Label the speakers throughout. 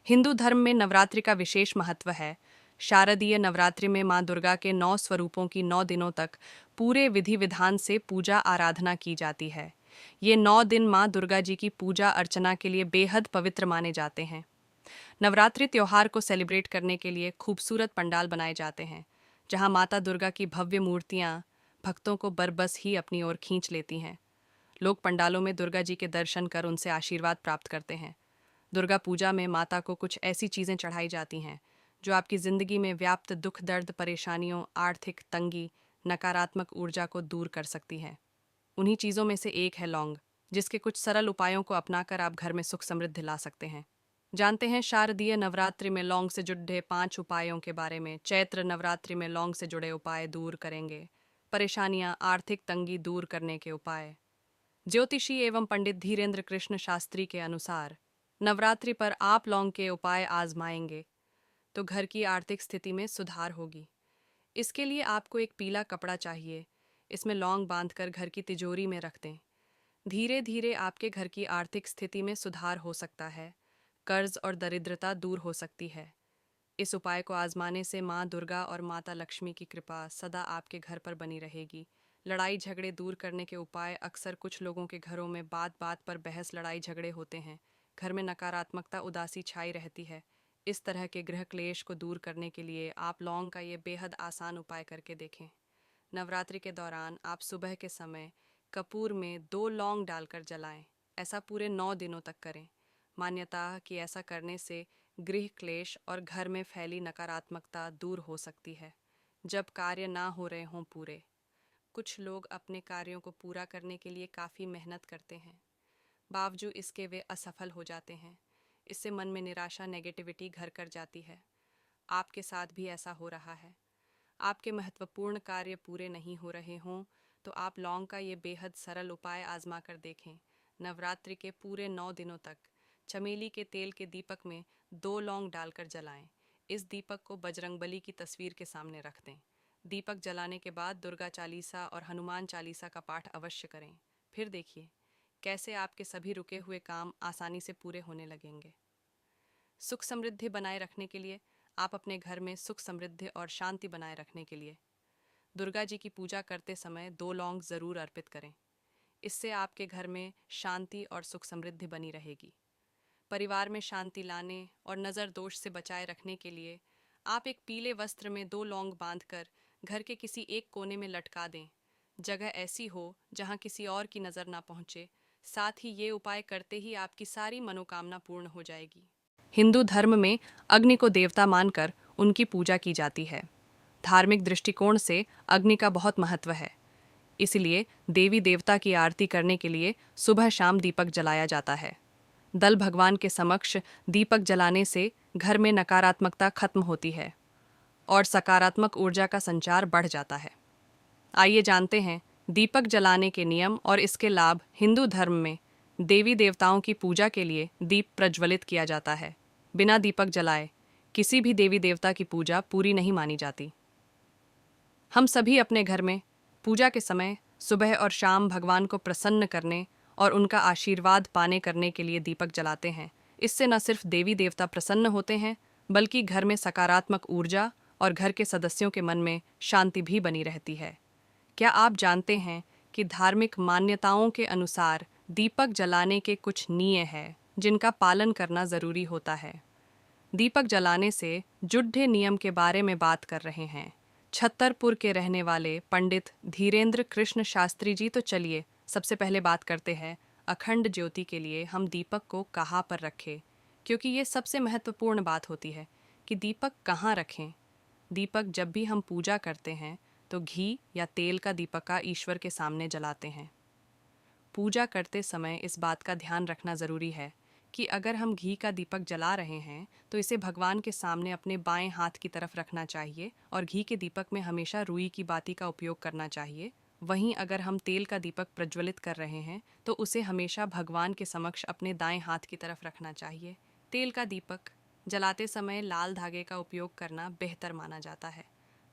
Speaker 1: हिंदू धर्म में नवरात्रि का विशेष महत्व है। शारदीय नवरात्रि में मां दुर्गा के 9 स्वरूपों की 9 दिनों तक पूरे विधि विधान से पूजा आराधना की जाती है। ये 9 दिन मां दुर्गा जी की पूजा अर्चना के लिए बेहद पवित्र माने जाते हैं। नवरात्रि त्योहार को सेलिब्रेट करने के लिए खूबसूरत पंडाल बनाए जाते हैं, जहां माता दुर्गा की भव्य मूर्तियां भक्तों को बरबस ही अपनी ओर खींच लेती हैं। लोग पंडालों में दुर्गा जी के दर्शन कर उनसे आशीर्वाद प्राप्त करते हैं। दुर्गा पूजा में माता को कुछ ऐसी चीज़ें चढ़ाई जाती हैं जो आपकी ज़िंदगी में व्याप्त दुख दर्द परेशानियों आर्थिक तंगी नकारात्मक ऊर्जा को दूर कर सकती हैं। उन्हीं चीज़ों में से एक है लौंग, जिसके कुछ सरल उपायों को अपनाकर आप घर में सुख समृद्धि ला सकते हैं। जानते हैं शारदीय नवरात्रि में लौंग से जुड़े 5 उपायों के बारे में। चैत्र नवरात्रि में लौंग से जुड़े उपाय दूर करेंगे परेशानियां, आर्थिक तंगी दूर करने के उपाय। ज्योतिषी एवं पंडित धीरेन्द्र कृष्ण शास्त्री के अनुसार नवरात्रि पर आप लौंग के उपाय आजमाएंगे तो घर की आर्थिक स्थिति में सुधार होगी। इसके लिए आपको एक पीला कपड़ा चाहिए। इसमें लौंग बांधकर घर की तिजोरी में रख दें। धीरे धीरे आपके घर की आर्थिक स्थिति में सुधार हो सकता है। कर्ज और दरिद्रता दूर हो सकती है। इस उपाय को आजमाने से माँ दुर्गा और माता लक्ष्मी की कृपा सदा आपके घर पर बनी रहेगी। लड़ाई झगड़े दूर करने के उपाय। अक्सर कुछ लोगों के घरों में बात बात पर बहस लड़ाई झगड़े होते हैं। घर में नकारात्मकता उदासी छाई रहती है। इस तरह के गृह क्लेश को दूर करने के लिए आप लौंग का ये बेहद आसान उपाय करके देखें। नवरात्रि के दौरान आप सुबह के समय कपूर में 2 लौंग डालकर जलाएं। ऐसा पूरे 9 दिनों तक करें। मान्यता कि ऐसा करने से गृह क्लेश और घर में फैली नकारात्मकता दूर हो सकती है। जब कार्य ना हो रहे हों पूरे, कुछ लोग अपने कार्यों को पूरा करने के लिए काफ़ी मेहनत करते हैं, बावजूद इसके वे असफल हो जाते हैं। इससे मन में निराशा नेगेटिविटी घर कर जाती है। आपके साथ भी ऐसा हो रहा है, आपके महत्वपूर्ण कार्य पूरे नहीं हो रहे हों, तो आप लौंग का ये बेहद सरल उपाय आजमा कर देखें। नवरात्रि के पूरे 9 दिनों तक चमेली के तेल के दीपक में 2 लौंग डालकर जलाएं। इस दीपक को बजरंगबली की तस्वीर के सामने रख दें। दीपक जलाने के बाद दुर्गा चालीसा और हनुमान चालीसा का पाठ अवश्य करें। फिर देखिए कैसे आपके सभी रुके हुए काम आसानी से पूरे होने लगेंगे। सुख समृद्धि बनाए रखने के लिए आप अपने घर में सुख समृद्धि और शांति बनाए रखने के लिए दुर्गा जी की पूजा करते समय 2 लौंग ज़रूर अर्पित करें। इससे आपके घर में शांति और सुख समृद्धि बनी रहेगी। परिवार में शांति लाने और नज़र दोष से बचाए रखने के लिए आप एक पीले वस्त्र में 2 लौंग बांधकर घर के किसी एक कोने में लटका दें। जगह ऐसी हो जहां किसी और की नज़र ना पहुंचे। साथ ही ये उपाय करते ही आपकी सारी मनोकामना पूर्ण हो जाएगी। हिंदू धर्म में अग्नि को देवता मानकर उनकी पूजा की जाती है। धार्मिक दृष्टिकोण से अग्नि का बहुत महत्व है। इसलिए देवी देवता की आरती करने के लिए सुबह शाम दीपक जलाया जाता है। दल भगवान के समक्ष दीपक जलाने से घर में नकारात्मकता खत्म होती है और सकारात्मक ऊर्जा का संचार बढ़ जाता है। आइए जानते हैं दीपक जलाने के नियम और इसके लाभ। हिंदू धर्म में देवी देवताओं की पूजा के लिए दीप प्रज्वलित किया जाता है। बिना दीपक जलाए किसी भी देवी देवता की पूजा पूरी नहीं मानी जाती। हम सभी अपने घर में पूजा के समय सुबह और शाम भगवान को प्रसन्न करने और उनका आशीर्वाद पाने करने के लिए दीपक जलाते हैं। इससे न सिर्फ देवी देवता प्रसन्न होते हैं, बल्कि घर में सकारात्मक ऊर्जा और घर के सदस्यों के मन में शांति भी बनी रहती है। क्या आप जानते हैं कि धार्मिक मान्यताओं के अनुसार दीपक जलाने के कुछ नियम हैं जिनका पालन करना ज़रूरी होता है। दीपक जलाने से जुड़े नियम के बारे में बात कर रहे हैं छतरपुर के रहने वाले पंडित धीरेन्द्र कृष्ण शास्त्री जी। तो चलिए सबसे पहले बात करते हैं अखंड ज्योति के लिए हम दीपक को कहाँ पर रखें, क्योंकि ये सबसे महत्वपूर्ण बात होती है कि दीपक कहाँ रखें। दीपक जब भी हम पूजा करते हैं तो घी या तेल का दीपक ईश्वर के सामने जलाते हैं। पूजा करते समय इस बात का ध्यान रखना ज़रूरी है कि अगर हम घी का दीपक जला रहे हैं तो इसे भगवान के सामने अपने बाएं हाथ की तरफ रखना चाहिए और घी के दीपक में हमेशा रुई की बाती का उपयोग करना चाहिए। वहीं अगर हम तेल का दीपक प्रज्वलित कर रहे हैं तो उसे हमेशा भगवान के समक्ष अपने दाएं हाथ की तरफ रखना चाहिए। तेल का दीपक जलाते समय लाल धागे का उपयोग करना बेहतर माना जाता है।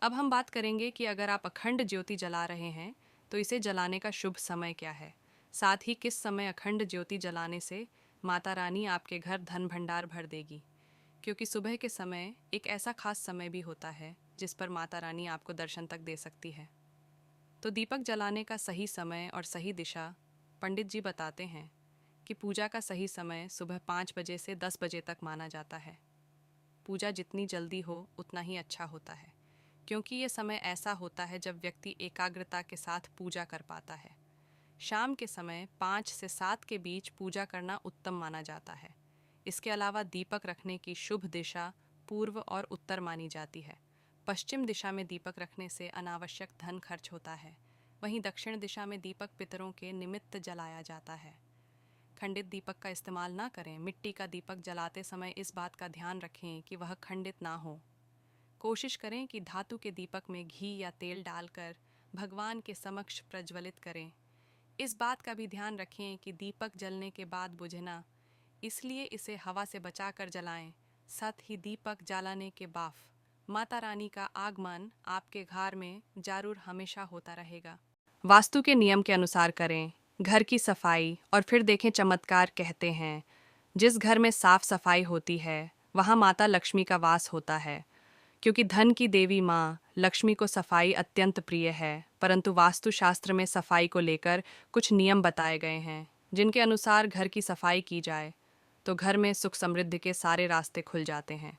Speaker 1: अब हम बात करेंगे कि अगर आप अखंड ज्योति जला रहे हैं तो इसे जलाने का शुभ समय क्या है, साथ ही किस समय अखंड ज्योति जलाने से माता रानी आपके घर धन भंडार भर देगी। क्योंकि सुबह के समय एक ऐसा खास समय भी होता है जिस पर माता रानी आपको दर्शन तक दे सकती है। तो दीपक जलाने का सही समय और सही दिशा पंडित जी बताते हैं कि पूजा का सही समय सुबह 5 बजे से 10 बजे तक माना जाता है। पूजा जितनी जल्दी हो उतना ही अच्छा होता है, क्योंकि ये समय ऐसा होता है जब व्यक्ति एकाग्रता के साथ पूजा कर पाता है। शाम के समय 5 से 7 के बीच पूजा करना उत्तम माना जाता है। इसके अलावा दीपक रखने की शुभ दिशा पूर्व और उत्तर मानी जाती है। पश्चिम दिशा में दीपक रखने से अनावश्यक धन खर्च होता है। वहीं दक्षिण दिशा में दीपक पितरों के निमित्त जलाया जाता है। खंडित दीपक का इस्तेमाल ना करें। मिट्टी का दीपक जलाते समय इस बात का ध्यान रखें कि वह खंडित ना हो। कोशिश करें कि धातु के दीपक में घी या तेल डालकर भगवान के समक्ष प्रज्वलित करें। इस बात का भी ध्यान रखें कि दीपक जलने के बाद बुझे ना, इसलिए इसे हवा से बचाकर जलाएं। साथ ही दीपक जलाने के बाद माता रानी का आगमन आपके घर में जरूर हमेशा होता रहेगा। वास्तु के नियम के अनुसार करें घर की सफाई और फिर देखें चमत्कार। कहते हैं जिस घर में साफ सफाई होती है वहाँ माता लक्ष्मी का वास होता है। क्योंकि धन की देवी माँ लक्ष्मी को सफाई अत्यंत प्रिय है, परंतु वास्तुशास्त्र में सफाई को लेकर कुछ नियम बताए गए हैं जिनके अनुसार घर की सफाई की जाए तो घर में सुख समृद्धि के सारे रास्ते खुल जाते हैं।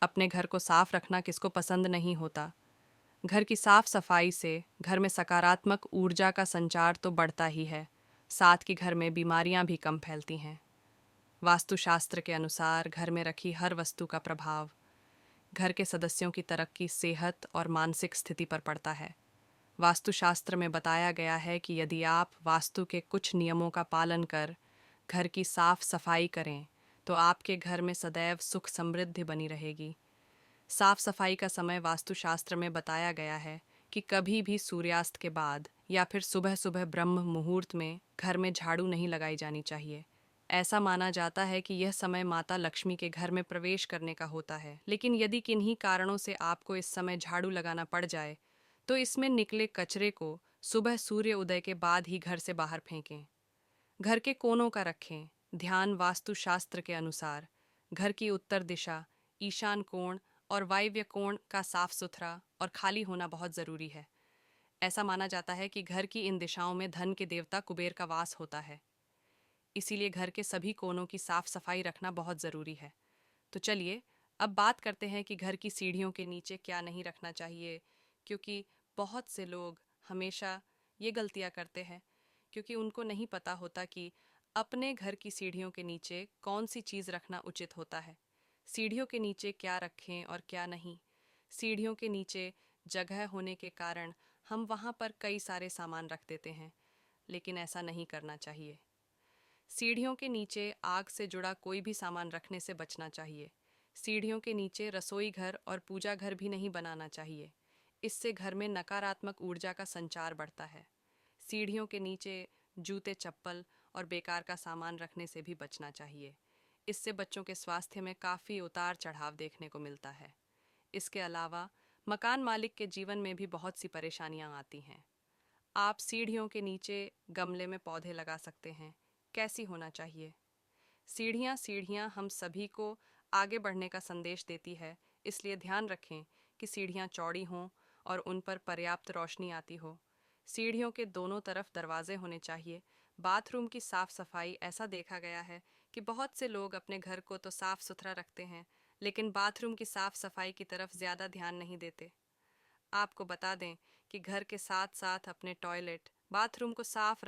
Speaker 1: अपने घर को साफ रखना किसको पसंद नहीं होता। घर की साफ सफाई से घर में सकारात्मक ऊर्जा का संचार तो बढ़ता ही है, साथ ही घर में बीमारियां भी कम फैलती हैं। वास्तुशास्त्र के अनुसार घर में रखी हर वस्तु का प्रभाव घर के सदस्यों की तरक्की, सेहत और मानसिक स्थिति पर पड़ता है। वास्तुशास्त्र में बताया गया है कि यदि आप वास्तु के कुछ नियमों का पालन कर घर की साफ सफाई करें तो आपके घर में सदैव सुख समृद्धि बनी रहेगी। साफ सफाई का समय वास्तुशास्त्र में बताया गया है कि कभी भी सूर्यास्त के बाद या फिर सुबह सुबह ब्रह्म मुहूर्त में घर में झाड़ू नहीं लगाई जानी चाहिए। ऐसा माना जाता है कि यह समय माता लक्ष्मी के घर में प्रवेश करने का होता है। लेकिन यदि किन्हीं कारणों से आपको इस समय झाड़ू लगाना पड़ जाए तो इसमें निकले कचरे को सुबह सूर्य उदय के बाद ही घर से बाहर फेंकें। घर के कोनों का रखें ध्यान। वास्तुशास्त्र के अनुसार घर की उत्तर दिशा, ईशान कोण और वायव्य कोण का साफ सुथरा और खाली होना बहुत ज़रूरी है। ऐसा माना जाता है कि घर की इन दिशाओं में धन के देवता कुबेर का वास होता है, इसीलिए घर के सभी कोनों की साफ सफाई रखना बहुत ज़रूरी है। तो चलिए अब बात करते हैं कि घर की सीढ़ियों के नीचे क्या नहीं रखना चाहिए, क्योंकि बहुत से लोग हमेशा ये गलतियाँ करते हैं क्योंकि उनको नहीं पता होता कि अपने घर की सीढ़ियों के नीचे कौन सी चीज़ रखना उचित होता है। सीढ़ियों के नीचे क्या रखें और क्या नहीं। सीढ़ियों के नीचे जगह होने के कारण हम वहाँ पर कई सारे सामान रख देते हैं, लेकिन ऐसा नहीं करना चाहिए। सीढ़ियों के नीचे आग से जुड़ा कोई भी सामान रखने से बचना चाहिए। सीढ़ियों के नीचे रसोई घर और पूजा घर भी नहीं बनाना चाहिए, इससे घर में नकारात्मक ऊर्जा का संचार बढ़ता है। सीढ़ियों के नीचे जूते, चप्पल और बेकार का सामान रखने से भी बचना चाहिए, इससे बच्चों के स्वास्थ्य में काफ़ी उतार चढ़ाव देखने को मिलता है। इसके अलावा मकान मालिक के जीवन में भी बहुत सी परेशानियां आती हैं। आप सीढ़ियों के नीचे गमले में पौधे लगा सकते हैं। कैसी होना चाहिए? सीढ़ियाँ हम सभी को आगे बढ़ने का संदेश देती है, इसलिए ध्यान रखें कि सीढ़ियाँ चौड़ी हों और उन पर पर्याप्त रोशनी आती हो। सीढ़ियों के दोनों तरफ दरवाजे होने चाहिए। बाथरूम की साफ सफाई, ऐसा देखा गया है कि बहुत से लोग अपने घर को तो साफ सुथरा रखते हैं, लेकिन बाथरूम की साफ सफाई की तरफ ज़्यादा ध्यान नहीं देते। आपको बता दें कि घर के साथ साथ अपने टॉयलेट, बाथरूम को साफ